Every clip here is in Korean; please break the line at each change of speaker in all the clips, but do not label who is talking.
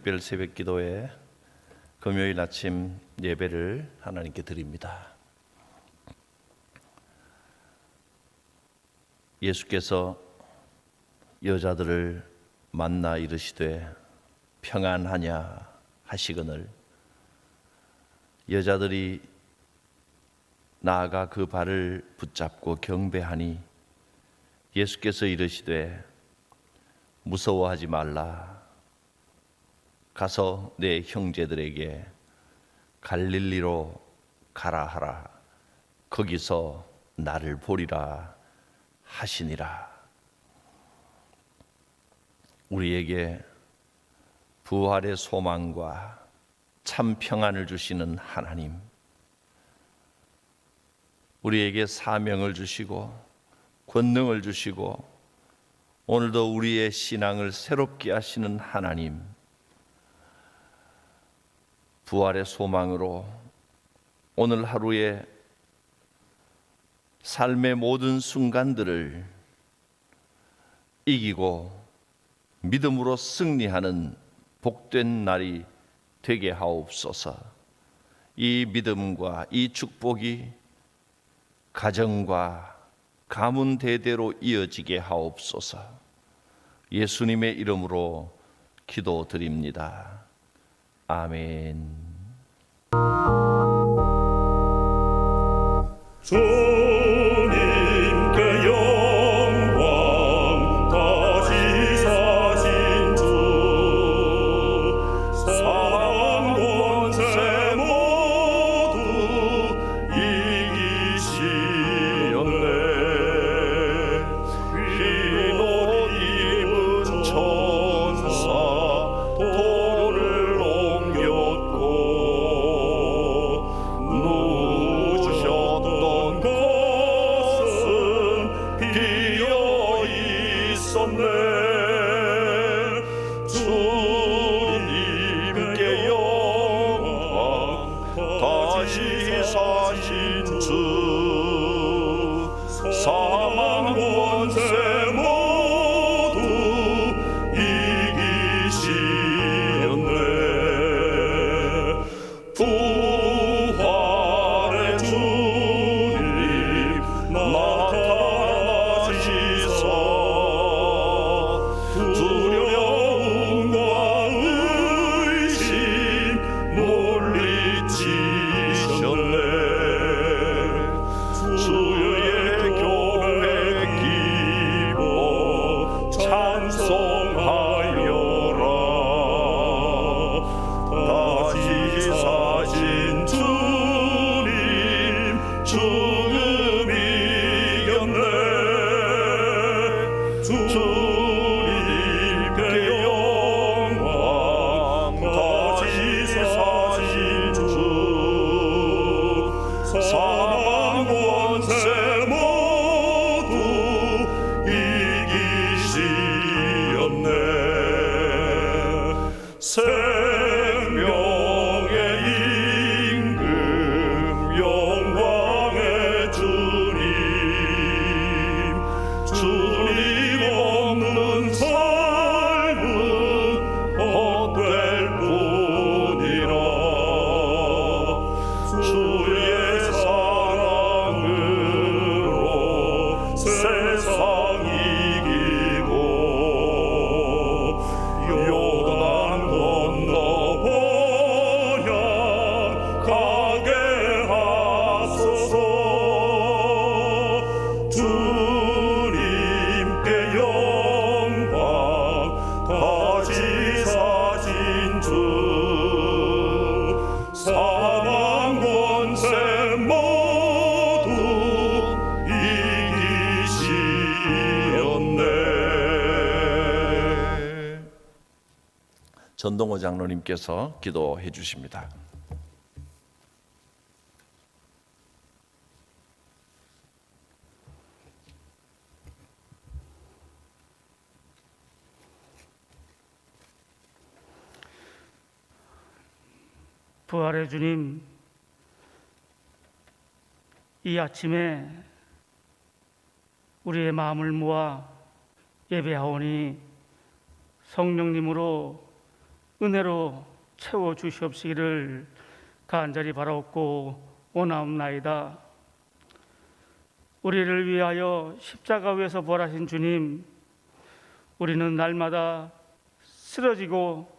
특별 새벽 기도회 금요일 아침 예배를 하나님께 드립니다. 예수께서 여자들을 만나 이르시되 평안하냐 하시거늘 여자들이 나아가 그 발을 붙잡고 경배하니 예수께서 이르시되 무서워하지 말라. 가서 내 형제들에게 갈릴리로 가라 하라. 거기서 나를 보리라 하시니라. 우리에게 부활의 소망과 참 평안을 주시는 하나님, 우리에게 사명을 주시고 권능을 주시고 오늘도 우리의 신앙을 새롭게 하시는 하나님, 부활의 소망으로 오늘 하루의 삶의 모든 순간들을 이기고 믿음으로 승리하는 복된 날이 되게 하옵소서. 이 믿음과 이 축복이 가정과 가문 대대로 이어지게 하옵소서. 예수님의 이름으로 기도드립니다. 아멘.
주님께 영광, 다시 사신 주, 사랑 권세 모두 이기시었네. 흰 옷 입은 천사 돌을 옮겼고 누우셨던 것은 비어 있었네. 주님께 영광, 다시 사신 주, 사망 권세 모두 이기시었네. 부활의 주님 나타나시사 두려움과 의심 물리치셨네. 주의 교회 기뻐 찬송하여라. 다시 사신 주님 죽음 이겼네. 주님께 영광, 다시 사신 주, 사망 권세 모두 이기시었네. 생명의 임금 영광의 주님, 주님 없는 삶은 헛될 뿐이라. 주의 사랑으로 세상 이기고 요단 건너 번역 가게 하소서. 주님께 영광, 다시 사신 주, 사망 권세 모두 이기시었네.
전동호 장로님께서 기도해 주십니다.
부활의 주님, 이 아침에 우리의 마음을 모아 예배하오니 성령님으로 은혜로 채워 주시옵시기를 간절히 바라옵고 원하옵나이다. 우리를 위하여 십자가 위에서 부활하신 주님, 우리는 날마다 쓰러지고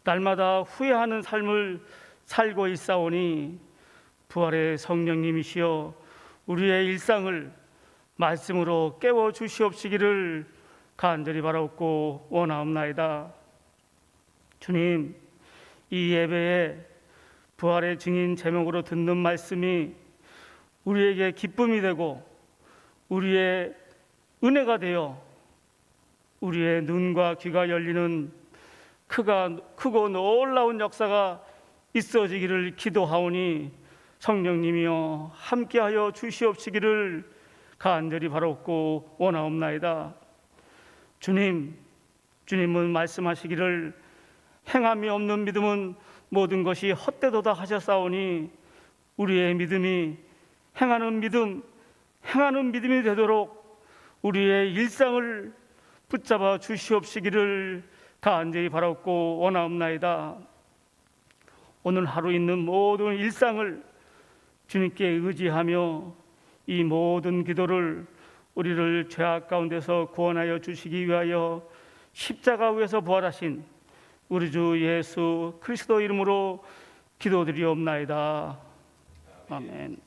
날마다 후회하는 삶을 살고 있사오니 부활의 성령님이시여 우리의 일상을 말씀으로 깨워 주시옵시기를 간절히 바라옵고 원하옵나이다. 주님, 이 예배에 부활의 증인 제목으로 듣는 말씀이 우리에게 기쁨이 되고 우리의 은혜가 되어 우리의 눈과 귀가 열리는 크고 놀라운 역사가 있어지기를 기도하오니 성령님이여 함께하여 주시옵시기를 간절히 바라옵고 원하옵나이다. 주님은 말씀하시기를 행함이 없는 믿음은 모든 것이 헛되도다 하셨사오니 우리의 믿음이 행하는 믿음이 되도록 우리의 일상을 붙잡아 주시옵시기를 간절히 바라옵고 원하옵나이다. 오늘 하루 있는 모든 일상을 주님께 의지하며 이 모든 기도를 우리를 죄악 가운데서 구원하여 주시기 위하여 십자가 위에서 부활하신 우리 주 예수 그리스도 이름으로 기도드리옵나이다. 아멘.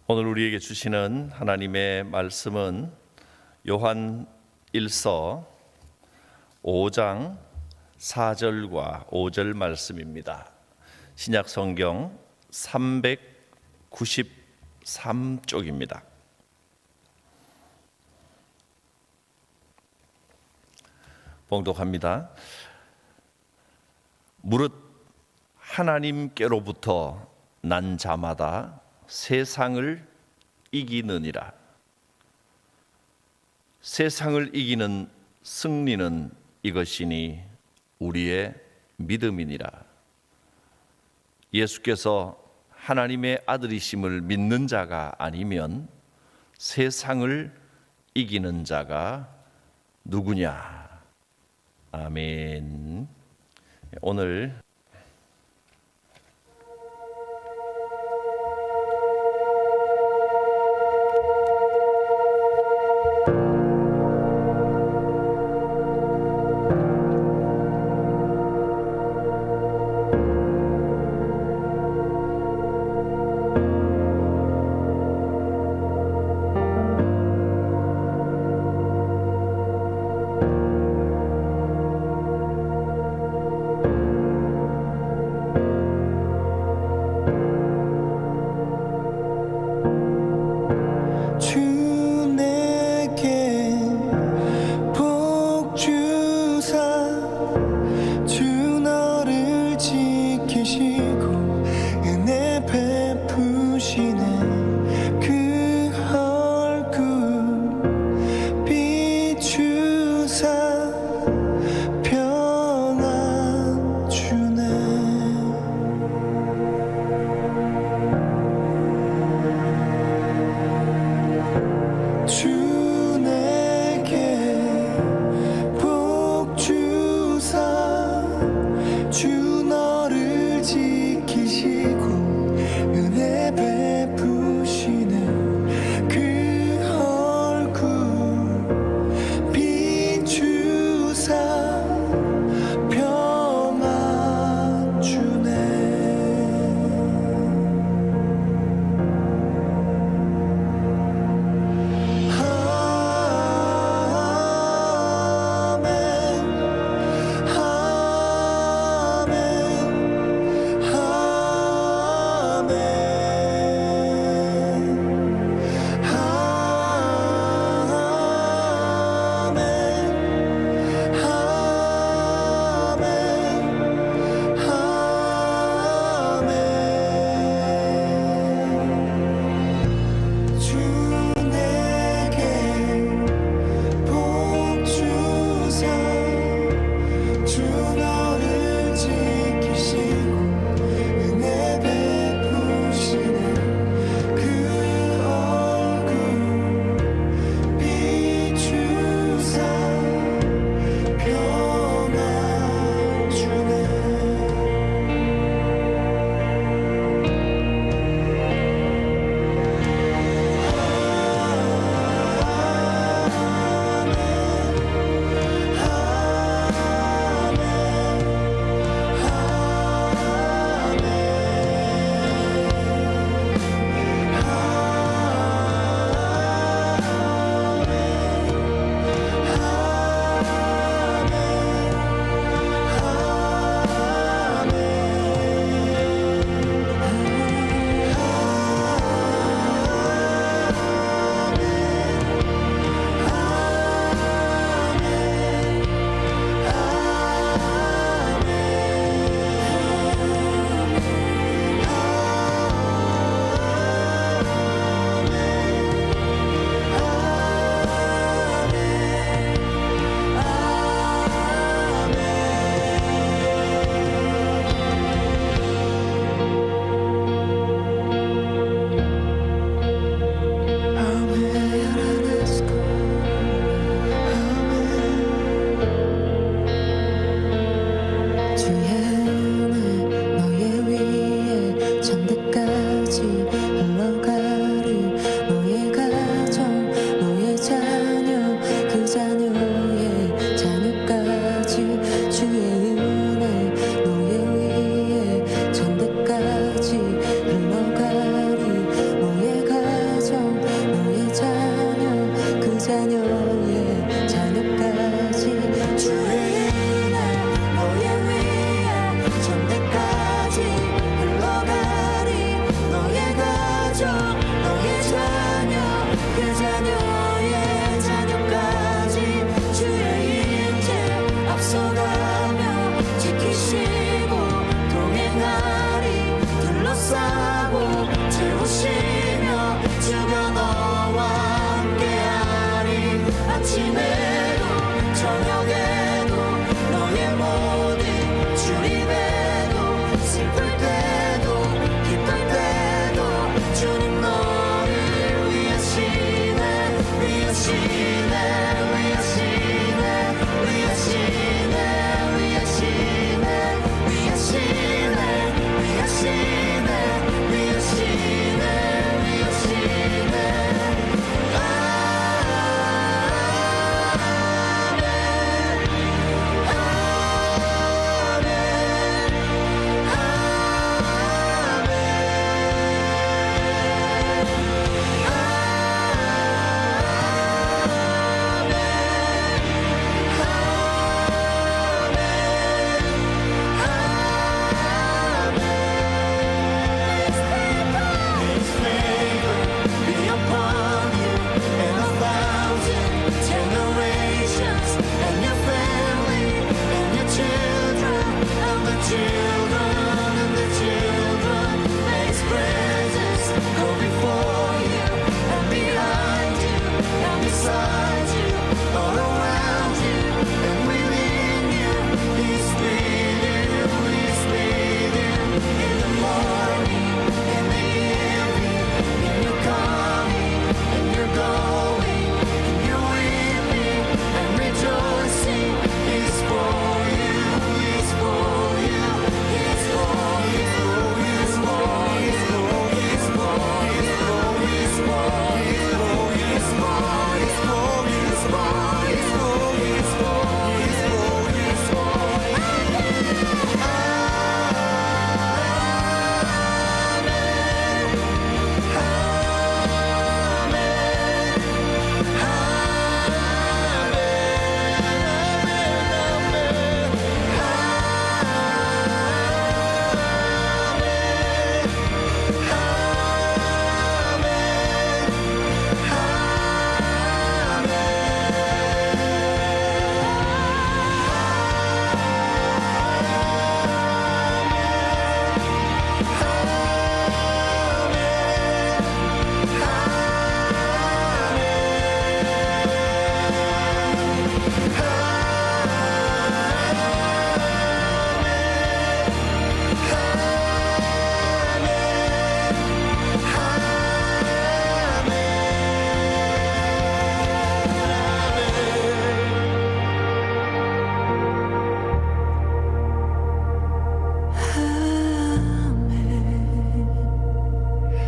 오늘 우리에게 주시는 하나님의 말씀은 요한 1서 5장 4절과 5절 말씀입니다. 신약 성경 393쪽입니다. 봉독합니다. 무릇 하나님께로부터 난 자마다 세상을 이기느니라. 세상을 이기는 승리는 이것이니 우리의 믿음이니라. 예수께서 하나님의 아들이심을 믿는 자가 아니면 세상을 이기는 자가 누구냐. 아멘. 오늘
자녀의 자녀까지 주의 은혜 너의 위에 전대까지 흘러가리. 너의 가족 너의 자녀 그 자녀의 자녀까지 주의 인재 앞서가며 지키시고 동행하리. 둘러싸고 채우시며 주가 너와 함께하리. 아침에도 저녁에도 너의 모든 주님에도 슬플 때도 기쁠 때도 주님 너를 위하시네 위하시네 위하시네 위하시네 위하시네 위하시네 위하시네 위하시네 위하시네.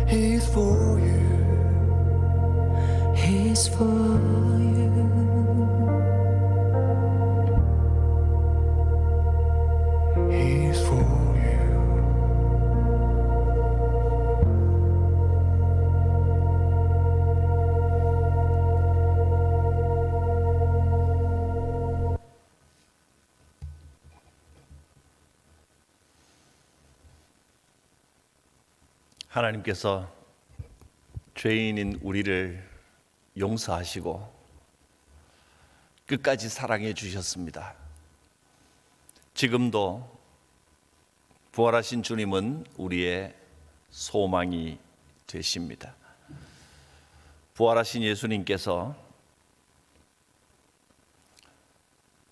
He's for you. He's for you. He's for you.
하나님께서 죄인인 우리를 용서하시고 끝까지 사랑해 주셨습니다. 지금도 부활하신 주님은 우리의 소망이 되십니다. 부활하신 예수님께서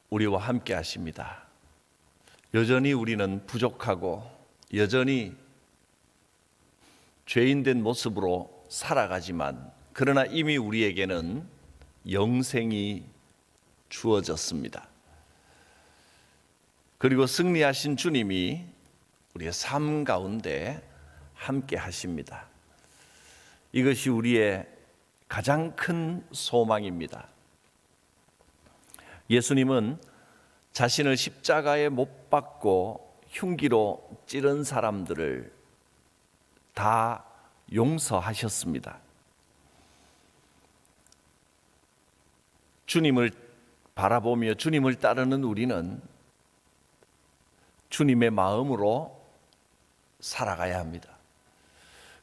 우리와 함께 하십니다. 여전히 우리는 부족하고 여전히 죄인된 모습으로 살아가지만 그러나 이미 우리에게는 영생이 주어졌습니다. 그리고 승리하신 주님이 우리의 삶 가운데 함께 하십니다. 이것이 우리의 가장 큰 소망입니다. 예수님은 자신을 십자가에 못 박고 흉기로 찌른 사람들을 다 용서하셨습니다. 주님을 바라보며 주님을 따르는 우리는 주님의 마음으로 살아가야 합니다.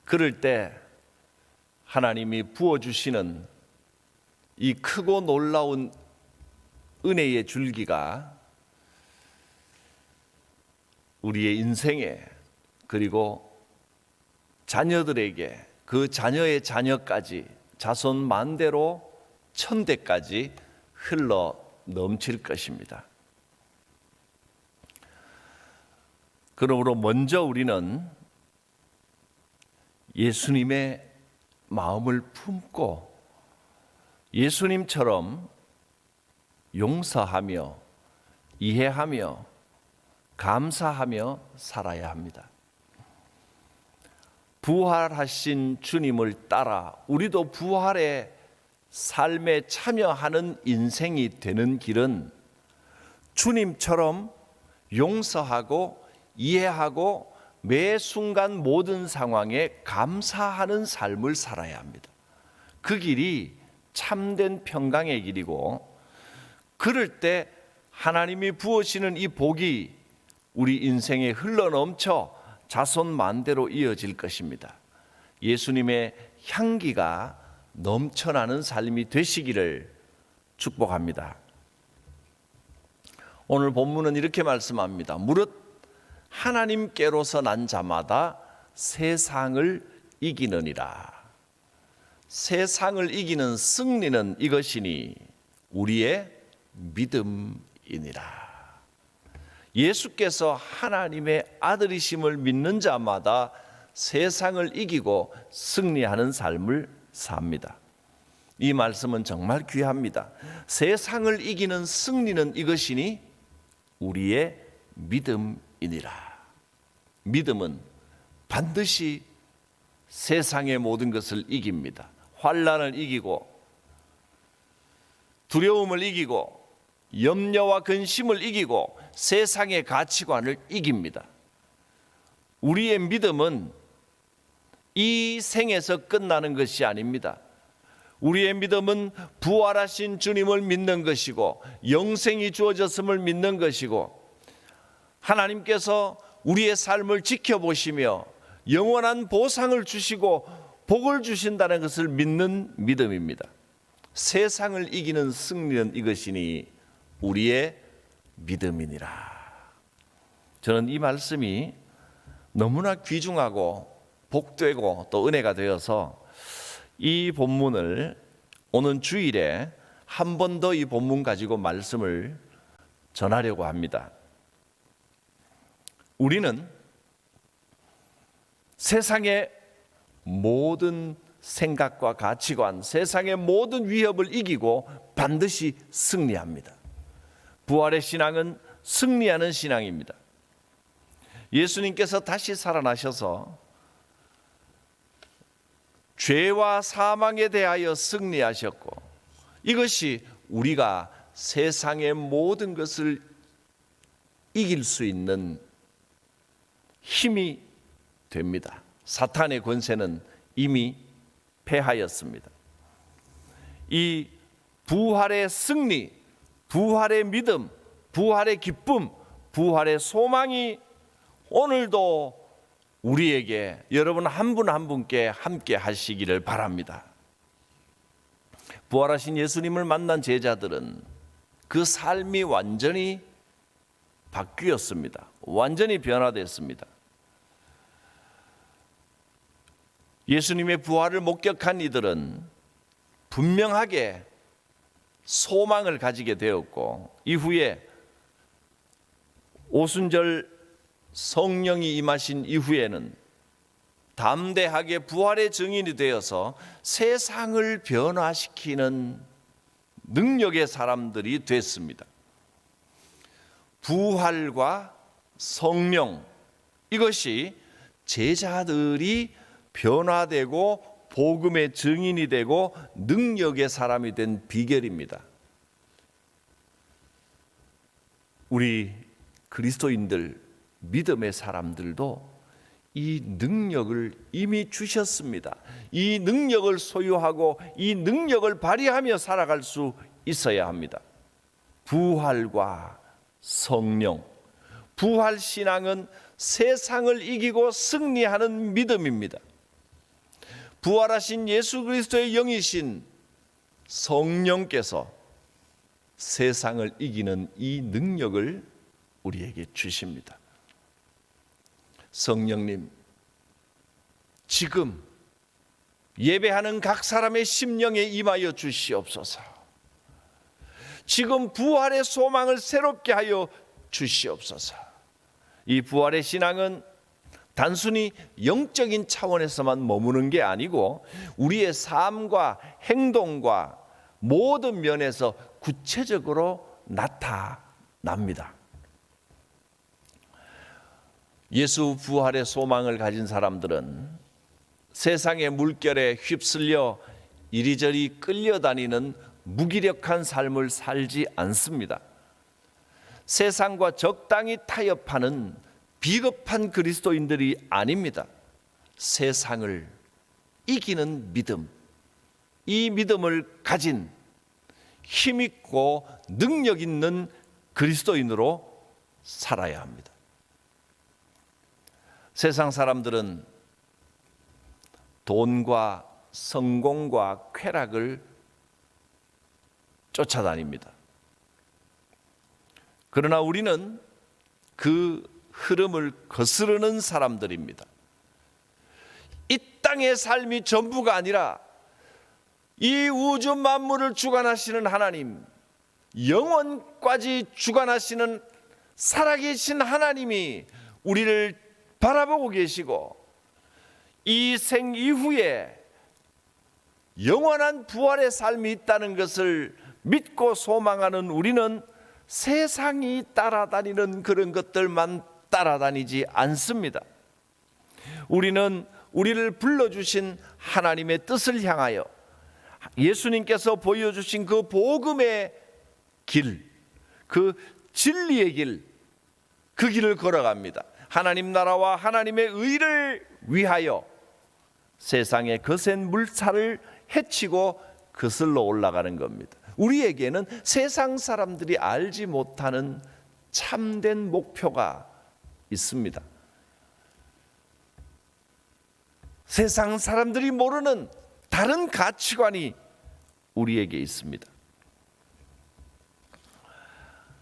그럴 때 하나님이 부어주시는 이 크고 놀라운 은혜의 줄기가 우리의 인생에 그리고 자녀들에게 그 자녀의 자녀까지 자손 만대로 천대까지 흘러 넘칠 것입니다. 그러므로 먼저 우리는 예수님의 마음을 품고 예수님처럼 용서하며 이해하며 감사하며 살아야 합니다. 부활하신 주님을 따라 우리도 부활의 삶에 참여하는 인생이 되는 길은 주님처럼 용서하고 이해하고 매 순간 모든 상황에 감사하는 삶을 살아야 합니다. 그 길이 참된 평강의 길이고, 그럴 때 하나님이 부으시는 이 복이 우리 인생에 흘러넘쳐 자손 만대로 이어질 것입니다. 예수님의 향기가 넘쳐나는 삶이 되시기를 축복합니다. 오늘 본문은 이렇게 말씀합니다. 무릇 하나님께로서 난 자마다 세상을 이기느니라. 세상을 이기는 승리는 이것이니 우리의 믿음이니라. 예수께서 하나님의 아들이심을 믿는 자마다 세상을 이기고 승리하는 삶을 삽니다. 이 말씀은 정말 귀합니다. 세상을 이기는 승리는 이것이니 우리의 믿음이니라. 믿음은 반드시 세상의 모든 것을 이깁니다. 환난을 이기고 두려움을 이기고 염려와 근심을 이기고 세상의 가치관을 이깁니다. 우리의 믿음은 이 생에서 끝나는 것이 아닙니다. 우리의 믿음은 부활하신 주님을 믿는 것이고 영생이 주어졌음을 믿는 것이고 하나님께서 우리의 삶을 지켜보시며 영원한 보상을 주시고 복을 주신다는 것을 믿는 믿음입니다. 세상을 이기는 승리는 이것이니 우리의 믿음이니라. 저는 이 말씀이 너무나 귀중하고 복되고 또 은혜가 되어서 이 본문을 오는 주일에 한 번 더 이 본문 가지고 말씀을 전하려고 합니다. 우리는 세상의 모든 생각과 가치관, 세상의 모든 위협을 이기고 반드시 승리합니다. 부활의 신앙은 승리하는 신앙입니다. 예수님께서 다시 살아나셔서 죄와 사망에 대하여 승리하셨고, 이것이 우리가 세상의 모든 것을 이길 수 있는 힘이 됩니다. 사탄의 권세는 이미 패하였습니다. 이 부활의 승리, 부활의 믿음, 부활의 기쁨, 부활의 소망이 오늘도 우리에게, 여러분 한 분 한 분께 함께 하시기를 바랍니다. 부활하신 예수님을 만난 제자들은 그 삶이 완전히 바뀌었습니다. 완전히 변화됐습니다. 예수님의 부활을 목격한 이들은 분명하게 소망을 가지게 되었고, 이후에 오순절 성령이 임하신 이후에는 담대하게 부활의 증인이 되어서 세상을 변화시키는 능력의 사람들이 됐습니다. 부활과 성령, 이것이 제자들이 변화되고 복음의 증인이 되고 능력의 사람이 된 비결입니다. 우리 그리스도인들, 믿음의 사람들도 이 능력을 이미 주셨습니다. 이 능력을 소유하고 이 능력을 발휘하며 살아갈 수 있어야 합니다. 부활과 성령. 부활 신앙은 세상을 이기고 승리하는 믿음입니다. 부활하신 예수 그리스도의 영이신 성령께서 세상을 이기는 이 능력을 우리에게 주십니다. 성령님, 지금 예배하는 각 사람의 심령에 임하여 주시옵소서. 지금 부활의 소망을 새롭게 하여 주시옵소서. 이 부활의 신앙은 단순히 영적인 차원에서만 머무는 게 아니고 우리의 삶과 행동과 모든 면에서 구체적으로 나타납니다. 예수 부활의 소망을 가진 사람들은 세상의 물결에 휩쓸려 이리저리 끌려다니는 무기력한 삶을 살지 않습니다. 세상과 적당히 타협하는 비겁한 그리스도인들이 아닙니다. 세상을 이기는 믿음, 이 믿음을 가진 힘있고 능력 있는 그리스도인으로 살아야 합니다. 세상 사람들은 돈과 성공과 쾌락을 쫓아다닙니다. 그러나 우리는 그 흐름을 거스르는 사람들입니다. 이 땅의 삶이 전부가 아니라 이 우주 만물을 주관하시는 하나님, 영원까지 주관하시는 살아계신 하나님이 우리를 바라보고 계시고 이 생 이후에 영원한 부활의 삶이 있다는 것을 믿고 소망하는 우리는 세상이 따라다니는 그런 것들만 따라다니지 않습니다. 우리는 우리를 불러주신 하나님의 뜻을 향하여 예수님께서 보여주신 그 복음의 길, 그 진리의 길, 그 길을 걸어갑니다. 하나님 나라와 하나님의 의를 위하여 세상의 거센 물살을 헤치고 거슬러 올라가는 겁니다. 우리에게는 세상 사람들이 알지 못하는 참된 목표가 있습니다. 세상 사람들이 모르는 다른 가치관이 우리에게 있습니다.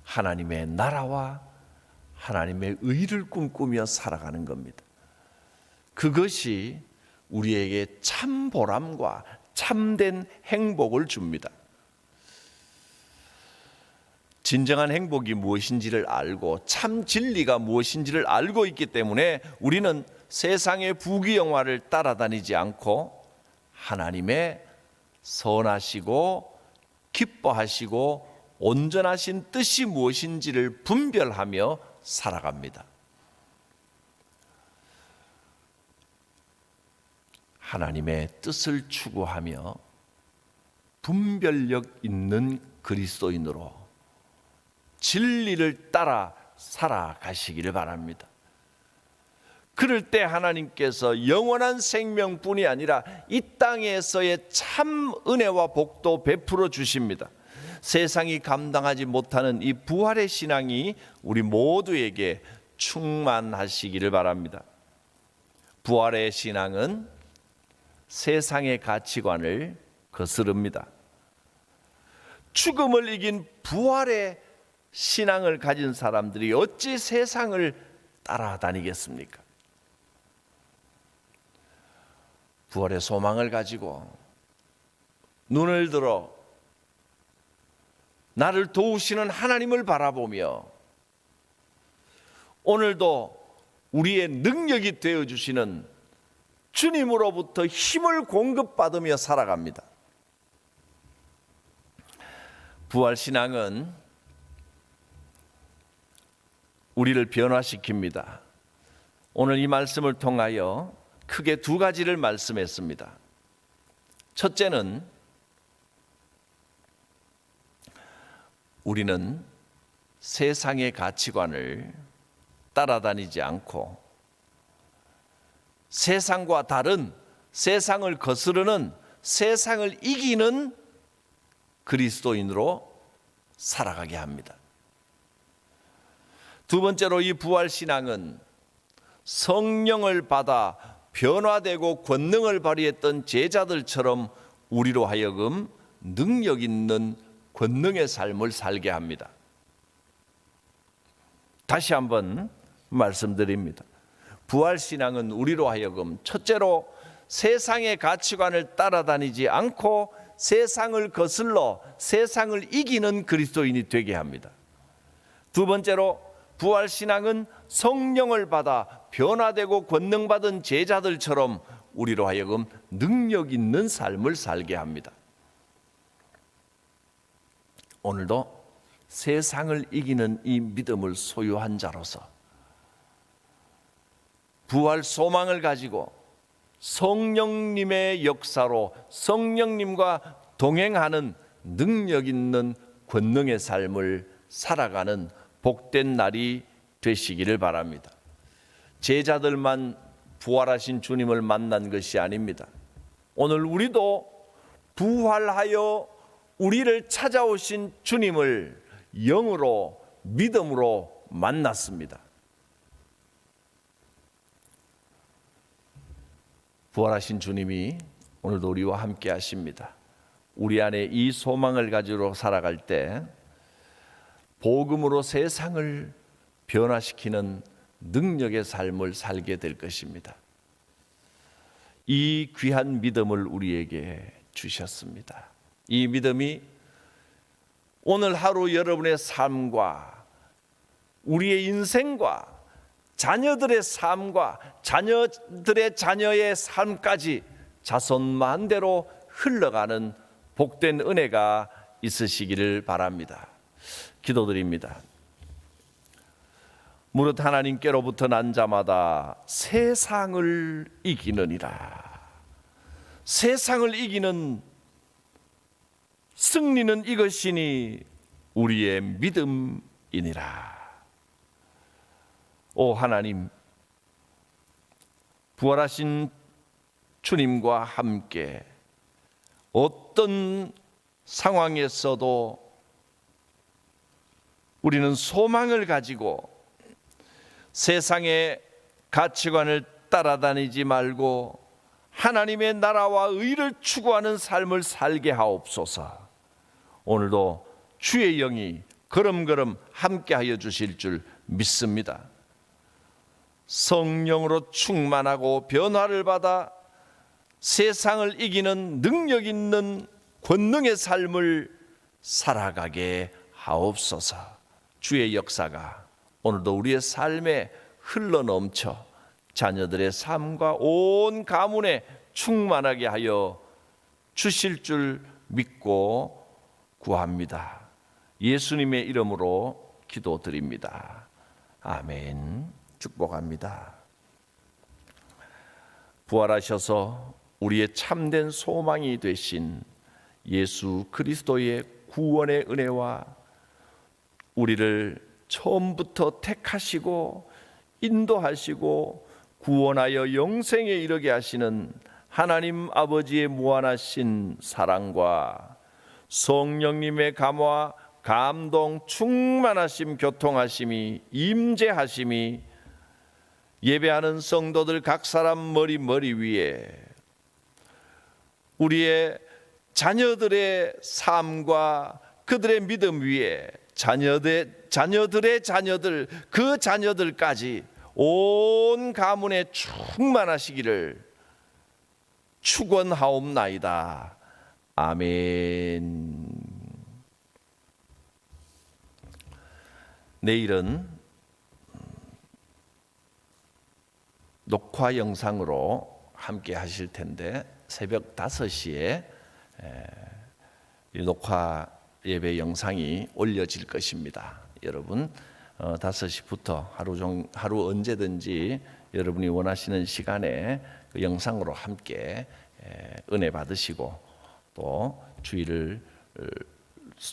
하나님의 나라와 하나님의 의를 꿈꾸며 살아가는 겁니다. 그것이 우리에게 참 보람과 참된 행복을 줍니다. 진정한 행복이 무엇인지를 알고 참 진리가 무엇인지를 알고 있기 때문에 우리는 세상의 부귀영화를 따라다니지 않고 하나님의 선하시고 기뻐하시고 온전하신 뜻이 무엇인지를 분별하며 살아갑니다. 하나님의 뜻을 추구하며 분별력 있는 그리스도인으로 진리를 따라 살아가시기를 바랍니다. 그럴 때 하나님께서 영원한 생명뿐이 아니라 이 땅에서의 참 은혜와 복도 베풀어 주십니다. 세상이 감당하지 못하는 이 부활의 신앙이 우리 모두에게 충만하시기를 바랍니다. 부활의 신앙은 세상의 가치관을 거스릅니다. 죽음을 이긴 부활의 신앙을 가진 사람들이 어찌 세상을 따라다니겠습니까? 부활의 소망을 가지고 눈을 들어 나를 도우시는 하나님을 바라보며 오늘도 우리의 능력이 되어주시는 주님으로부터 힘을 공급받으며 살아갑니다. 부활신앙은 우리를 변화시킵니다. 오늘 이 말씀을 통하여 크게 두 가지를 말씀했습니다. 첫째는 우리는 세상의 가치관을 따라다니지 않고 세상과 다른 세상을 거스르는 세상을 이기는 그리스도인으로 살아가게 합니다. 두 번째로 이 부활신앙은 성령을 받아 변화되고 권능을 발휘했던 제자들처럼 우리로 하여금 능력 있는 권능의 삶을 살게 합니다. 다시 한번 말씀드립니다. 부활신앙은 우리로 하여금 첫째로 세상의 가치관을 따라다니지 않고 세상을 거슬러 세상을 이기는 그리스도인이 되게 합니다. 두 번째로 부활신앙은 성령을 받아 변화되고 권능받은 제자들처럼 우리로 하여금 능력 있는 삶을 살게 합니다. 오늘도 세상을 이기는 이 믿음을 소유한 자로서 부활 소망을 가지고 성령님의 역사로 성령님과 동행하는 능력 있는 권능의 삶을 살아가는 복된 날이 되시기를 바랍니다. 제자들만 부활하신 주님을 만난 것이 아닙니다. 오늘 우리도 부활하여 우리를 찾아오신 주님을 영으로 믿음으로 만났습니다. 부활하신 주님이 오늘도 우리와 함께 하십니다. 우리 안에 이 소망을 가지고 살아갈 때 복음으로 세상을 변화시키는 능력의 삶을 살게 될 것입니다. 이 귀한 믿음을 우리에게 주셨습니다. 이 믿음이 오늘 하루 여러분의 삶과 우리의 인생과 자녀들의 삶과 자녀들의 자녀의 삶까지 자손만대로 흘러가는 복된 은혜가 있으시기를 바랍니다. 기도드립니다. 무릇 하나님께로부터 난 자마다 세상을 이기느니라. 세상을 이기는 승리는 이것이니 우리의 믿음이니라. 오 하나님, 부활하신 주님과 함께 어떤 상황에서도 우리는 소망을 가지고 세상의 가치관을 따라다니지 말고 하나님의 나라와 의를 추구하는 삶을 살게 하옵소서. 오늘도 주의 영이 걸음걸음 함께하여 주실 줄 믿습니다. 성령으로 충만하고 변화를 받아 세상을 이기는 능력 있는 권능의 삶을 살아가게 하옵소서. 주의 역사가 오늘도 우리의 삶에 흘러넘쳐 자녀들의 삶과 온 가문에 충만하게 하여 주실 줄 믿고 구합니다. 예수님의 이름으로 기도드립니다. 아멘. 축복합니다. 부활하셔서 우리의 참된 소망이 되신 예수 그리스도의 구원의 은혜와 우리를 처음부터 택하시고 인도하시고 구원하여 영생에 이르게 하시는 하나님 아버지의 무한하신 사랑과 성령님의 감화, 감동, 충만하심, 교통하심이, 임재하심이 예배하는 성도들 각 사람 머리 위에 우리의 자녀들의 삶과 그들의 믿음 위에 자녀들의 자녀들 그 자녀들까지 온 가문에 충만하시기를 축원하옵나이다. 아멘. 내일은 녹화 영상으로 함께 하실 텐데 새벽 5시에 녹화 예배 영상이 올려질 것입니다. 여러분 5시부터 하루 언제든지 여러분이 원하시는 시간에 그 영상으로 함께 은혜 받으시고 또 주일을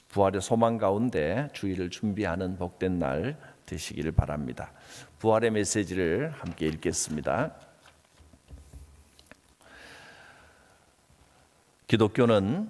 부활의 소망 가운데 주일을 준비하는 복된 날 되시기를 바랍니다. 부활의 메시지를 함께 읽겠습니다. 기독교는